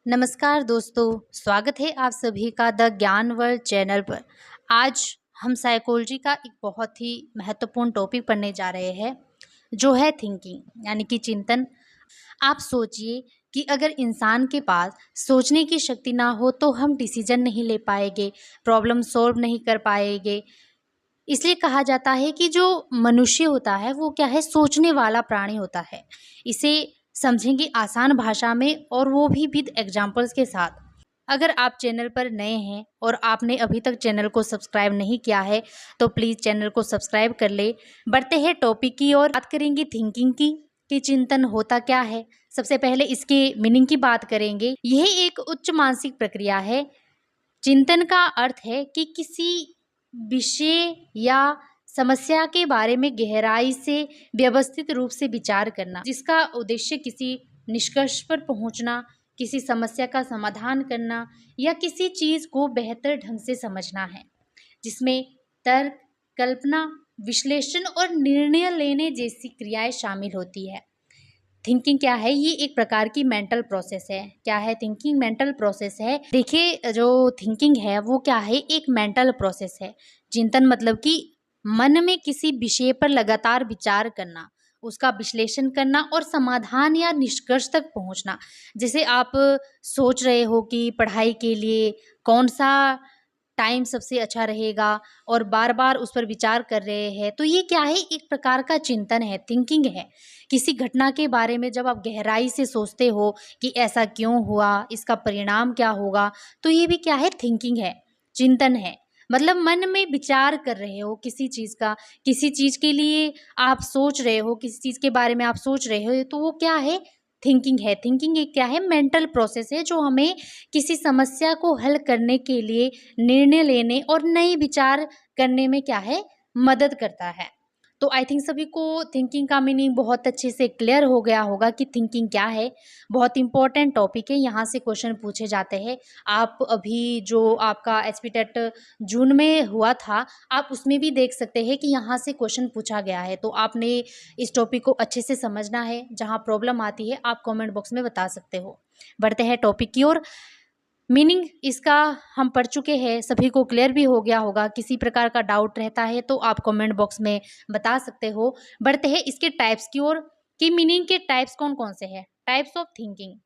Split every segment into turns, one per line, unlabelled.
नमस्कार दोस्तों, स्वागत है आप सभी का द ज्ञान वर्ल्ड चैनल पर। आज हम साइकोलॉजी का एक बहुत ही महत्वपूर्ण टॉपिक पढ़ने जा रहे हैं, जो है थिंकिंग यानी कि चिंतन। आप सोचिए कि अगर इंसान के पास सोचने की शक्ति ना हो तो हम डिसीजन नहीं ले पाएंगे, प्रॉब्लम सॉल्व नहीं कर पाएंगे। इसलिए कहा जाता है कि जो मनुष्य होता है वो क्या है, सोचने वाला प्राणी होता है। इसे समझेंगे आसान भाषा में और वो भी विद एग्जाम्पल्स के साथ। अगर आप चैनल पर नए हैं और आपने अभी तक चैनल को सब्सक्राइब नहीं किया है तो प्लीज़ चैनल को सब्सक्राइब कर ले। बढ़ते हैं टॉपिक की और बात करेंगे थिंकिंग की कि चिंतन होता क्या है। सबसे पहले इसके मीनिंग की बात करेंगे। यह एक उच्च मानसिक प्रक्रिया है। चिंतन का अर्थ है कि किसी विषय या समस्या के बारे में गहराई से व्यवस्थित रूप से विचार करना, जिसका उद्देश्य किसी निष्कर्ष पर पहुंचना, किसी समस्या का समाधान करना या किसी चीज़ को बेहतर ढंग से समझना है, जिसमें तर्क, कल्पना, विश्लेषण और निर्णय लेने जैसी क्रियाएं शामिल होती है। थिंकिंग क्या है? ये एक प्रकार की मेंटल प्रोसेस है। क्या है थिंकिंग? मेंटल प्रोसेस है। देखिए, जो थिंकिंग है वो क्या है, एक मेंटल प्रोसेस है। चिंतन मतलब कि मन में किसी विषय पर लगातार विचार करना, उसका विश्लेषण करना और समाधान या निष्कर्ष तक पहुंचना। जैसे आप सोच रहे हो कि पढ़ाई के लिए कौन सा टाइम सबसे अच्छा रहेगा और बार बार उस पर विचार कर रहे हैं, तो ये क्या है, एक प्रकार का चिंतन है, थिंकिंग है। किसी घटना के बारे में जब आप गहराई से सोचते हो कि ऐसा क्यों हुआ, इसका परिणाम क्या होगा, तो ये भी क्या है, थिंकिंग है, चिंतन है। मतलब मन में विचार कर रहे हो किसी चीज़ का, किसी चीज़ के लिए आप सोच रहे हो, किसी चीज़ के बारे में आप सोच रहे हो, तो वो क्या है, थिंकिंग है। थिंकिंग एक क्या है, मेंटल प्रोसेस है जो हमें किसी समस्या को हल करने के लिए निर्णय लेने और नए विचार करने में क्या है, मदद करता है। तो आई थिंक सभी को थिंकिंग का मीनिंग बहुत अच्छे से क्लियर हो गया होगा कि थिंकिंग क्या है। बहुत इंपॉर्टेंट टॉपिक है, यहाँ से क्वेश्चन पूछे जाते हैं। आप अभी जो आपका एसपी टेट जून में हुआ था, आप उसमें भी देख सकते हैं कि यहाँ से क्वेश्चन पूछा गया है। तो आपने इस टॉपिक को अच्छे से समझना है। जहाँ प्रॉब्लम आती है आप कमेंट बॉक्स में बता सकते हो। बढ़ते हैं टॉपिक की ओर। मीनिंग इसका हम पढ़ चुके हैं, सभी को क्लियर भी हो गया होगा। किसी प्रकार का डाउट रहता है तो आप कमेंट बॉक्स में बता सकते हो। बढ़ते हैं इसके टाइप्स की ओर कि मीनिंग के टाइप्स कौन कौन से हैं। टाइप्स ऑफ थिंकिंग,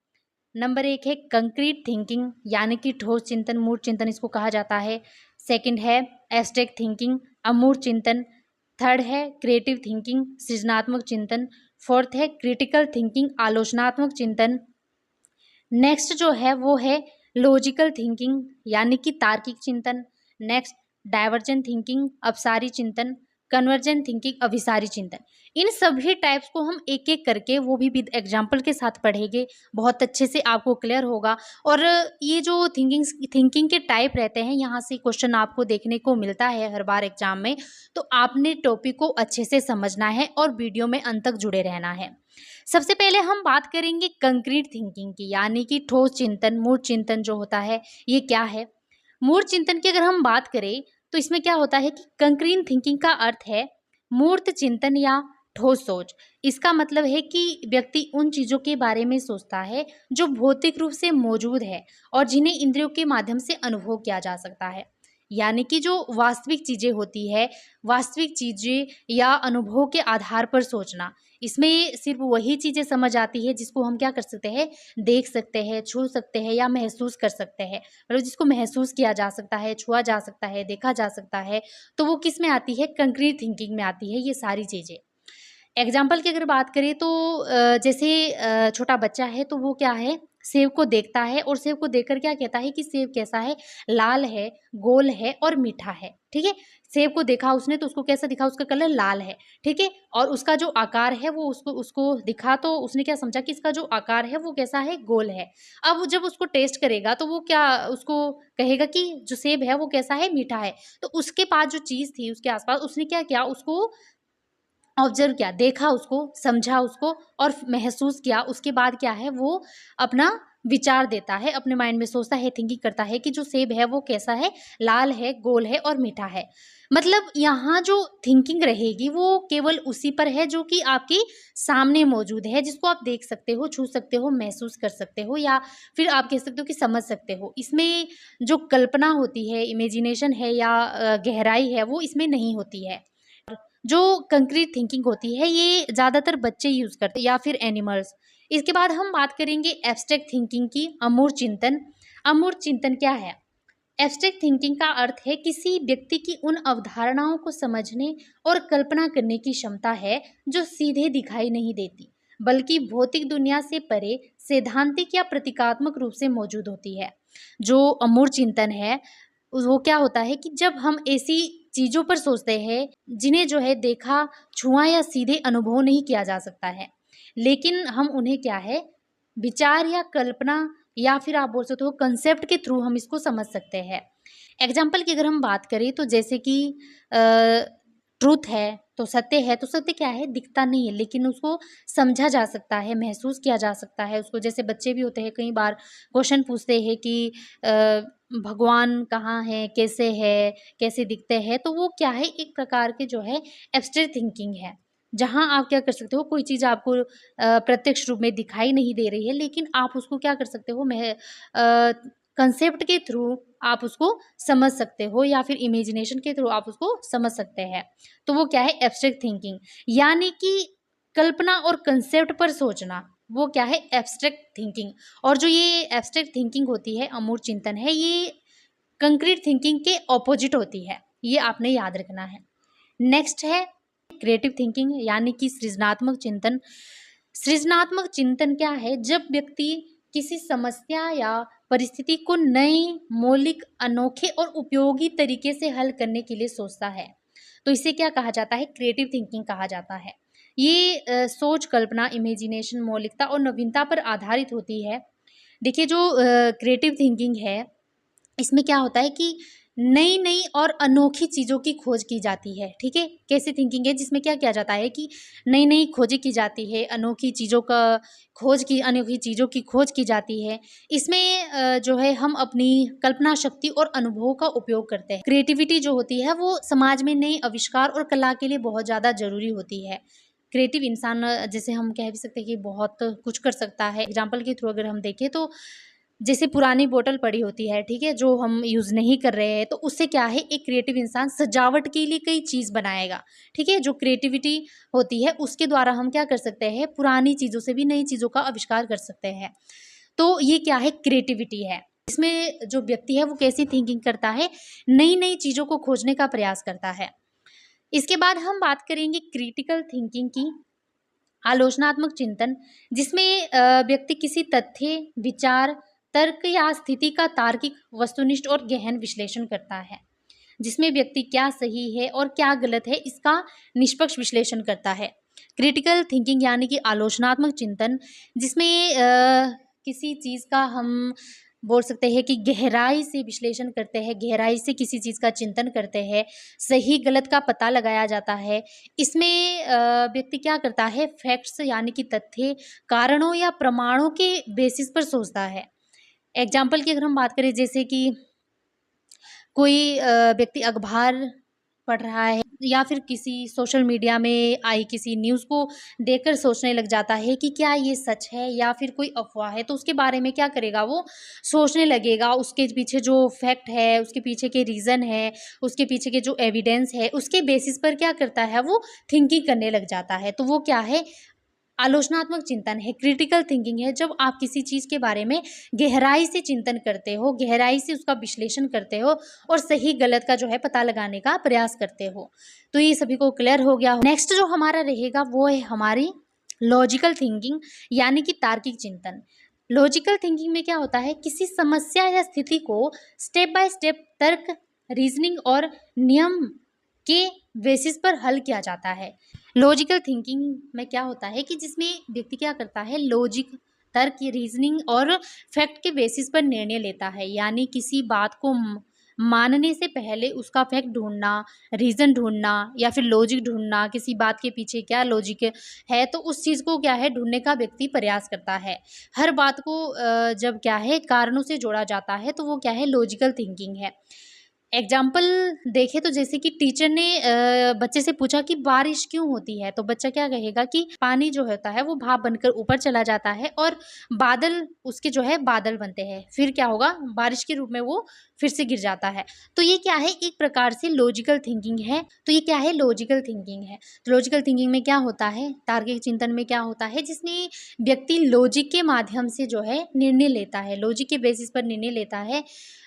नंबर 1 है कंक्रीट थिंकिंग, यानी कि ठोस चिंतन, मूर्त चिंतन इसको कहा जाता है। सेकंड है एब्स्ट्रैक्ट थिंकिंग, अमूर्त चिंतन। थर्ड है क्रिएटिव थिंकिंग, सृजनात्मक चिंतन। फोर्थ है क्रिटिकल थिंकिंग, आलोचनात्मक चिंतन। नेक्स्ट जो है वो है लॉजिकल थिंकिंग, यानी कि तार्किक चिंतन। नेक्स्ट डाइवर्जेंट थिंकिंग, अपसारी चिंतन। कन्वर्जेंट थिंकिंग, अभिसारी चिंतन। इन सभी टाइप्स को हम एक एक करके, वो भी विद एग्जाम्पल के साथ पढ़ेंगे, बहुत अच्छे से आपको क्लियर होगा। और ये जो थिंकिंग के टाइप रहते हैं, यहाँ से क्वेश्चन आपको देखने को मिलता है हर बार एग्जाम में। तो आपने टॉपिक को अच्छे से समझना है और वीडियो में अंत तक जुड़े रहना है। सबसे पहले हम बात करेंगे कंक्रीट थिंकिंग की, यानी कि ठोस चिंतन, मूर्त चिंतन जो होता है ये क्या है। मूर्त चिंतन की अगर हम बात करें तो इसमें क्या होता है कि कंक्रीट थिंकिंग का अर्थ है मूर्त चिंतन या ठोस सोच। इसका मतलब है कि व्यक्ति उन चीज़ों के बारे में सोचता है जो भौतिक रूप से मौजूद है और जिन्हें इंद्रियों के माध्यम से अनुभव किया जा सकता है। यानी कि जो वास्तविक चीज़ें होती है, वास्तविक चीज़ें या अनुभव के आधार पर सोचना, इसमें सिर्फ वही चीज़ें समझ आती है जिसको हम क्या कर सकते हैं, देख सकते हैं, छू सकते हैं या महसूस कर सकते हैं। मतलब जिसको महसूस किया जा सकता है, छुआ जा सकता है, देखा जा सकता है, तो वो किस में आती है, कंक्रीट थिंकिंग में आती है ये सारी चीज़ें। एग्जाम्पल की अगर बात करें तो जैसे छोटा बच्चा है तो वो क्या है, सेब को देखता है और सेब को देखकर क्या कहता है कि सेब कैसा है, लाल है, गोल है और मीठा है। ठीक है, सेब को देखा उसने तो उसको कैसा दिखा, उसका कलर लाल है। ठीक है, और उसका जो आकार है वो उसको उसको दिखा तो उसने क्या समझा कि इसका जो आकार है वो कैसा है, गोल है। अब वो जब उसको टेस्ट करेगा तो वो क्या उसको कहेगा कि जो सेब है वो कैसा है, मीठा है। तो उसके पास जो चीज़ थी उसके आसपास, उसने क्या किया, उसको ऑब्जर्व किया, देखा उसको, समझा उसको और महसूस किया। उसके बाद क्या है, वो अपना विचार देता है, अपने माइंड में सोचता है, थिंकिंग करता है कि जो सेब है वो कैसा है, लाल है, गोल है और मीठा है। मतलब यहाँ जो थिंकिंग रहेगी वो केवल उसी पर है जो कि आपके सामने मौजूद है, जिसको आप देख सकते हो, छू सकते हो, महसूस कर सकते हो, या फिर आप कह सकते हो कि समझ सकते हो। इसमें जो कल्पना होती है, इमेजिनेशन है या गहराई है, वो इसमें नहीं होती है। जो कंक्रीट थिंकिंग होती है ये ज़्यादातर बच्चे यूज़ करते हैं या फिर एनिमल्स। इसके बाद हम बात करेंगे एब्स्ट्रैक्ट थिंकिंग की, अमूर्त चिंतन। अमूर्त चिंतन क्या है? एब्स्ट्रैक्ट थिंकिंग का अर्थ है किसी व्यक्ति की उन अवधारणाओं को समझने और कल्पना करने की क्षमता है जो सीधे दिखाई नहीं देती, बल्कि भौतिक दुनिया से परे सैद्धांतिक या प्रतीकात्मक रूप से मौजूद होती है। जो अमूर्त चिंतन है वो क्या होता है कि जब हम ऐसी चीज़ों पर सोचते हैं जिन्हें जो है देखा, छुआ या सीधे अनुभव नहीं किया जा सकता है, लेकिन हम उन्हें क्या है, विचार या कल्पना या फिर आप बोल सकते हो कंसेप्ट के थ्रू हम इसको समझ सकते हैं। एग्जाम्पल की अगर हम बात करें तो जैसे कि ट्रूथ है तो सत्य है, तो सत्य क्या है, दिखता नहीं है लेकिन उसको समझा जा सकता है, महसूस किया जा सकता है उसको। जैसे बच्चे भी होते हैं, कई बार क्वेश्चन पूछते हैं कि भगवान कहाँ है, कैसे है, कैसे दिखते हैं, तो वो क्या है, एक प्रकार के जो है एब्स्ट्रैक्ट थिंकिंग है, जहाँ आप क्या कर सकते हो, कोई चीज़ आपको प्रत्यक्ष रूप में दिखाई नहीं दे रही है लेकिन आप उसको क्या कर सकते हो, कंसेप्ट के थ्रू आप उसको समझ सकते हो या फिर इमेजिनेशन के थ्रू आप उसको समझ सकते हैं। तो वो क्या है, एब्स्ट्रैक्ट थिंकिंग, यानी कि कल्पना और कंसेप्ट पर सोचना, वो क्या है, एब्स्ट्रैक्ट थिंकिंग। और जो ये एब्स्ट्रैक्ट थिंकिंग होती है, अमूर्त चिंतन है, ये कंक्रीट थिंकिंग के ऑपोजिट होती है, ये आपने याद रखना है। नेक्स्ट है क्रिएटिव थिंकिंग, यानी कि सृजनात्मक चिंतन। सृजनात्मक चिंतन क्या है, जब व्यक्ति किसी समस्या या परिस्थिति को नए, मौलिक, अनोखे और उपयोगी तरीके से हल करने के लिए सोचता है, तो इसे क्या कहा जाता है, क्रिएटिव थिंकिंग कहा जाता है। ये सोच, कल्पना, इमेजिनेशन, मौलिकता और नवीनता पर आधारित होती है। देखिए जो क्रिएटिव थिंकिंग है, इसमें क्या होता है कि नई नई और अनोखी चीज़ों की खोज की जाती है। ठीक है, कैसी थिंकिंग है जिसमें क्या किया जाता है कि नई नई खोजें की जाती है, अनोखी चीज़ों का अनोखी चीज़ों की खोज की जाती है। इसमें जो है हम अपनी कल्पना शक्ति और अनुभवों का उपयोग करते हैं। क्रिएटिविटी जो होती है वो समाज में नए आविष्कार और कला के लिए बहुत ज़्यादा ज़रूरी होती है। क्रिएटिव इंसान जैसे हम कह भी सकते हैं कि बहुत कुछ कर सकता है। एग्जाम्पल के थ्रू अगर हम देखें तो जैसे पुरानी बोतल पड़ी होती है, ठीक है, जो हम यूज़ नहीं कर रहे हैं, तो उससे क्या है, एक क्रिएटिव इंसान सजावट के लिए कई चीज़ बनाएगा। ठीक है, जो क्रिएटिविटी होती है उसके द्वारा हम क्या कर सकते हैं, पुरानी चीज़ों से भी नई चीज़ों का आविष्कार कर सकते हैं। तो ये क्या है, क्रिएटिविटी है। इसमें जो व्यक्ति है वो कैसी थिंकिंग करता है, नई नई चीज़ों को खोजने का प्रयास करता है। इसके बाद हम बात करेंगे क्रिटिकल थिंकिंग की, आलोचनात्मक चिंतन, जिसमें व्यक्ति किसी तथ्य, विचार, तर्क या स्थिति का तार्किक, वस्तुनिष्ठ और गहन विश्लेषण करता है, जिसमें व्यक्ति क्या सही है और क्या गलत है इसका निष्पक्ष विश्लेषण करता है। क्रिटिकल थिंकिंग यानी कि आलोचनात्मक चिंतन, जिसमें किसी चीज़ का हम बोल सकते हैं कि गहराई से विश्लेषण करते हैं, गहराई से किसी चीज़ का चिंतन करते हैं, सही गलत का पता लगाया जाता है। इसमें व्यक्ति क्या करता है, फैक्ट्स यानी कि तथ्य, कारणों या प्रमाणों के बेसिस पर सोचता है। एग्जाम्पल की अगर हम बात करें, जैसे कि कोई व्यक्ति अखबार पढ़ रहा है या फिर किसी सोशल मीडिया में आई किसी न्यूज़ को देखकर सोचने लग जाता है कि क्या ये सच है या फिर कोई अफवाह है, तो उसके बारे में क्या करेगा, वो सोचने लगेगा, उसके पीछे जो फैक्ट है, उसके पीछे के रीज़न है, उसके पीछे के जो एविडेंस है, उसके बेसिस पर क्या करता है, वो थिंकिंग करने लग जाता है। तो वो क्या है, आलोचनात्मक चिंतन है, क्रिटिकल थिंकिंग है, जब आप किसी चीज़ के बारे में गहराई से चिंतन करते हो, गहराई से उसका विश्लेषण करते हो और सही गलत का जो है पता लगाने का प्रयास करते हो। तो ये सभी को क्लियर हो गया। नेक्स्ट जो हमारा रहेगा वो है हमारी लॉजिकल थिंकिंग, यानी कि तार्किक चिंतन। लॉजिकल थिंकिंग में क्या होता है, किसी समस्या या स्थिति को स्टेप बाय स्टेप तर्क, रीजनिंग और नियम के बेसिस पर हल किया जाता है। लॉजिकल थिंकिंग में क्या होता है कि जिसमें व्यक्ति क्या करता है, लॉजिक, तर्क, रीजनिंग और फैक्ट के बेसिस पर निर्णय लेता है, यानी किसी बात को मानने से पहले उसका फैक्ट ढूँढना, रीज़न ढूँढना या फिर लॉजिक ढूँढना, किसी बात के पीछे क्या लॉजिक है, तो उस चीज़ को क्या है ढूँढने का व्यक्ति प्रयास करता है। हर बात को जब क्या है कारणों से जोड़ा जाता है तो वो क्या है लॉजिकल थिंकिंग है। एग्जाम्पल देखें तो जैसे कि टीचर ने बच्चे से पूछा कि बारिश क्यों होती है, तो बच्चा क्या कहेगा कि पानी जो होता है वो भाप बनकर ऊपर चला जाता है और बादल उसके जो है बादल बनते हैं, फिर क्या होगा बारिश के रूप में वो फिर से गिर जाता है। तो ये क्या है एक प्रकार से लॉजिकल थिंकिंग है। तो ये क्या है लॉजिकल थिंकिंग है। तो लॉजिकल थिंकिंग में क्या होता है, तार्किक चिंतन में क्या होता है, जिसमें व्यक्ति लॉजिक के माध्यम से जो है निर्णय लेता है, लॉजिक के बेसिस पर निर्णय लेता है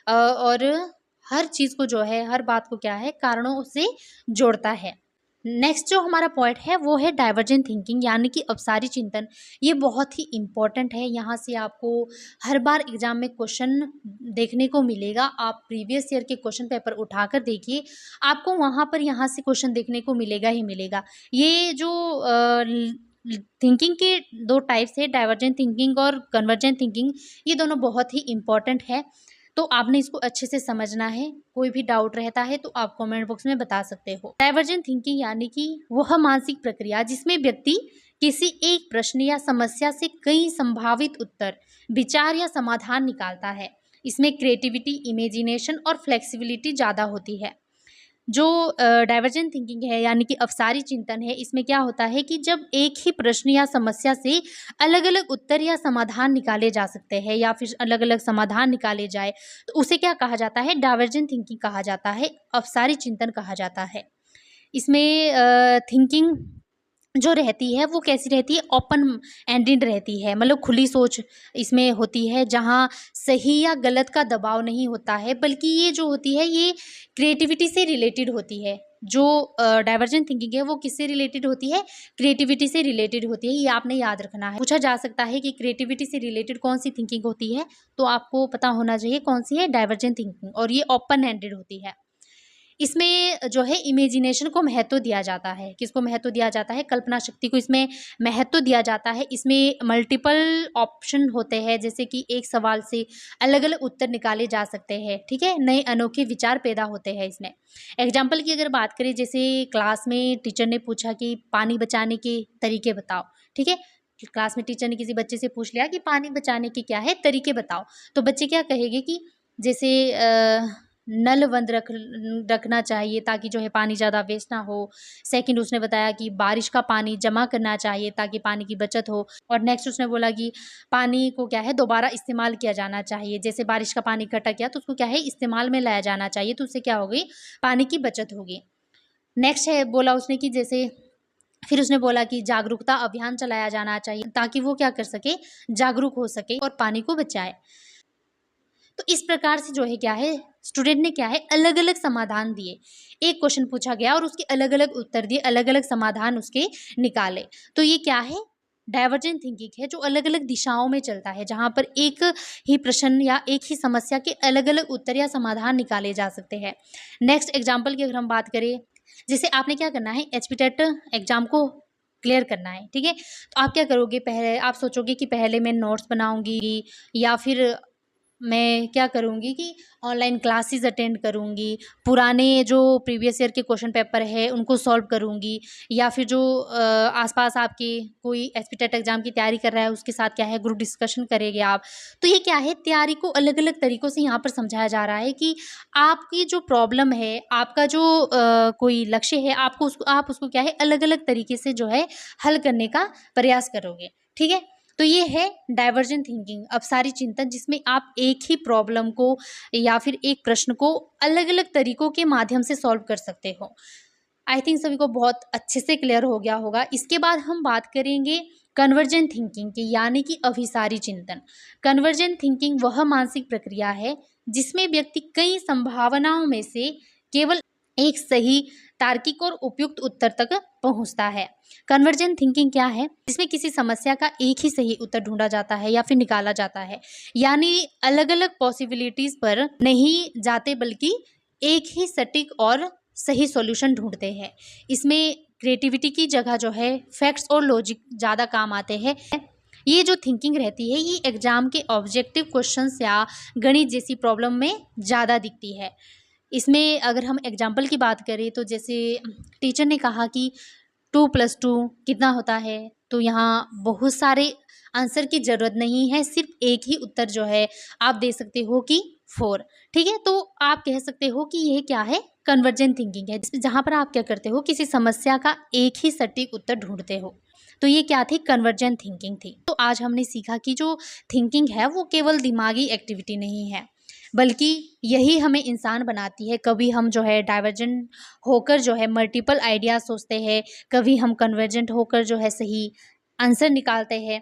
और हर चीज़ को जो है, हर बात को क्या है कारणों से जोड़ता है। नेक्स्ट जो हमारा पॉइंट है वो है डाइवर्जेंट थिंकिंग यानी कि अपसारी चिंतन। ये बहुत ही इम्पोर्टेंट है, यहाँ से आपको हर बार एग्जाम में क्वेश्चन देखने को मिलेगा। आप प्रीवियस ईयर के क्वेश्चन पेपर उठाकर देखिए, आपको वहाँ पर यहाँ से क्वेश्चन देखने को मिलेगा ही मिलेगा। ये जो थिंकिंग के दो टाइप्स है, डाइवर्जेंट थिंकिंग और कन्वर्जेंट थिंकिंग, ये दोनों बहुत ही इम्पॉर्टेंट है। तो आपने इसको अच्छे से समझना है। कोई भी डाउट रहता है तो आप कमेंट बॉक्स में बता सकते हो। डाइवर्जेंट थिंकिंग यानी कि वह मानसिक प्रक्रिया जिसमें व्यक्ति किसी एक प्रश्न या समस्या से कई संभावित उत्तर, विचार या समाधान निकालता है। इसमें क्रिएटिविटी, इमेजिनेशन और फ्लेक्सिबिलिटी ज़्यादा होती है। जो डाइवर्जेंट थिंकिंग है यानी कि अपसारी चिंतन है, इसमें क्या होता है कि जब एक ही प्रश्न या समस्या से अलग-अलग उत्तर या समाधान निकाले जा सकते हैं या फिर अलग-अलग समाधान निकाले जाए, तो उसे क्या कहा जाता है डाइवर्जेंट थिंकिंग कहा जाता है, अपसारी चिंतन कहा जाता है। इसमें थिंकिंग जो रहती है वो कैसी रहती है, ओपन एंडेड रहती है, मतलब खुली सोच इसमें होती है, जहाँ सही या गलत का दबाव नहीं होता है, बल्कि ये जो होती है ये क्रिएटिविटी से रिलेटेड होती है। जो डाइवर्जेंट थिंकिंग है वो किससे रिलेटेड होती है, क्रिएटिविटी से रिलेटेड होती है। ये आपने याद रखना है। पूछा जा सकता है कि क्रिएटिविटी से रिलेटेड कौन सी थिंकिंग होती है, तो आपको पता होना चाहिए कौन सी है डाइवर्जेंट थिंकिंग, और ये ओपन एंडेड होती है। इसमें जो है इमेजिनेशन को महत्व दिया जाता है। किसको महत्व दिया जाता है, कल्पना शक्ति को इसमें महत्व दिया जाता है। इसमें मल्टीपल ऑप्शन होते हैं, जैसे कि एक सवाल से अलग अलग उत्तर निकाले जा सकते हैं, ठीक है, नए अनोखे विचार पैदा होते हैं इसमें। एग्जाम्पल की अगर बात करें, जैसे क्लास में टीचर ने पूछा कि पानी बचाने के तरीके बताओ, ठीक है, क्लास में टीचर ने किसी बच्चे से पूछ लिया कि पानी बचाने के क्या है तरीके बताओ, तो बच्चे क्या कहेंगे कि जैसे नल बंद रखना चाहिए ताकि जो है पानी ज़्यादा वेस्ट ना हो। सेकंड उसने बताया कि बारिश का पानी जमा करना चाहिए ताकि पानी की बचत हो। और नेक्स्ट उसने बोला कि पानी को क्या है दोबारा इस्तेमाल किया जाना चाहिए, जैसे बारिश का पानी इकट्ठा किया तो उसको क्या है इस्तेमाल में लाया जाना चाहिए, तो उससे क्या होगी पानी की बचत होगी। नेक्स्ट है बोला उसने कि जैसे फिर उसने बोला कि जागरूकता अभियान चलाया जाना चाहिए ताकि वो क्या कर सके, जागरूक हो सके और पानी को बचाए। तो इस प्रकार से जो है क्या है स्टूडेंट ने क्या है अलग अलग समाधान दिए। एक क्वेश्चन पूछा गया और उसके अलग अलग उत्तर दिए, अलग अलग समाधान उसके निकाले। तो ये क्या है डाइवर्जेंट थिंकिंग है, जो अलग अलग दिशाओं में चलता है, जहाँ पर एक ही प्रश्न या एक ही समस्या के अलग अलग उत्तर या समाधान निकाले जा सकते हैं। नेक्स्ट एग्जाम्पल की अगर हम बात करें, जैसे आपने क्या करना है एचपी टेट एग्जाम को क्लियर करना है, ठीक है, तो आप क्या करोगे, पहले आप सोचोगे कि पहले मैं नोट्स बनाऊंगी या फिर मैं क्या करूँगी कि ऑनलाइन क्लासेस अटेंड करूँगी, पुराने जो प्रीवियस ईयर के क्वेश्चन पेपर है उनको सॉल्व करूँगी, या फिर जो आसपास आपके कोई एसपीटेट एग्ज़ाम की तैयारी कर रहा है उसके साथ क्या है ग्रुप डिस्कशन करेंगे आप। तो ये क्या है तैयारी को अलग अलग तरीक़ों से यहाँ पर समझाया जा रहा है कि आपकी जो प्रॉब्लम है, आपका जो कोई लक्ष्य है, आप उसको क्या है अलग अलग तरीके से जो है हल करने का प्रयास करोगे, ठीक है। तो ये है डाइवर्जेंट थिंकिंग, अपसारी चिंतन, जिसमें आप एक ही प्रॉब्लम को या फिर एक प्रश्न को अलग अलग तरीकों के माध्यम से सॉल्व कर सकते हो। आई थिंक सभी को बहुत अच्छे से क्लियर हो गया होगा। इसके बाद हम बात करेंगे कन्वर्जेंट थिंकिंग की, यानी कि अभिसारी चिंतन। कन्वर्जेंट थिंकिंग वह मानसिक प्रक्रिया है जिसमें व्यक्ति कई संभावनाओं में से केवल एक सही, तार्किक और उपयुक्त उत्तर तक पहुंचता है। कन्वर्जेंट थिंकिंग क्या है, जिसमें किसी समस्या का एक ही सही उत्तर ढूंढा जाता है या फिर निकाला जाता है, यानी अलग अलग पॉसिबिलिटीज पर नहीं जाते बल्कि एक ही सटीक और सही सॉल्यूशन ढूंढते हैं। इसमें क्रिएटिविटी की जगह जो है फैक्ट्स और लॉजिक ज़्यादा काम आते हैं। ये जो थिंकिंग रहती है ये एग्ज़ाम के ऑब्जेक्टिव क्वेश्चंस या गणित जैसी प्रॉब्लम में ज़्यादा दिखती है। इसमें अगर हम एग्जाम्पल की बात करें तो जैसे टीचर ने कहा कि 2+2 कितना होता है, तो यहाँ बहुत सारे आंसर की ज़रूरत नहीं है, सिर्फ एक ही उत्तर जो है आप दे सकते हो कि 4। ठीक है, तो आप कह सकते हो कि यह क्या है, कन्वर्जेंट थिंकिंग है, जहाँ पर आप क्या करते हो, किसी समस्या का एक ही सटीक उत्तर ढूंढते हो। तो ये क्या थी, कन्वर्जेंट थिंकिंग थी। तो आज हमने सीखा कि जो थिंकिंग है वो केवल दिमागी एक्टिविटी नहीं है, बल्कि यही हमें इंसान बनाती है। कभी हम जो है डाइवर्जेंट होकर जो है मल्टीपल आइडिया सोचते हैं, कभी हम कन्वर्जेंट होकर जो है सही आंसर निकालते हैं,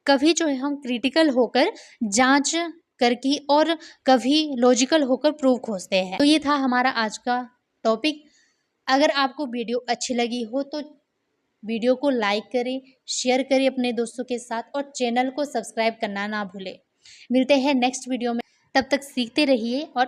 कभी जो है हम क्रिटिकल होकर जांच करके, और कभी लॉजिकल होकर प्रूफ खोजते हैं। तो ये था हमारा आज का टॉपिक। अगर आपको वीडियो अच्छी लगी हो तो वीडियो को लाइक करें, शेयर करें अपने दोस्तों के साथ, और चैनल को सब्सक्राइब करना ना भूलें। मिलते हैं नेक्स्ट वीडियो में, तब तक सीखते रहिए और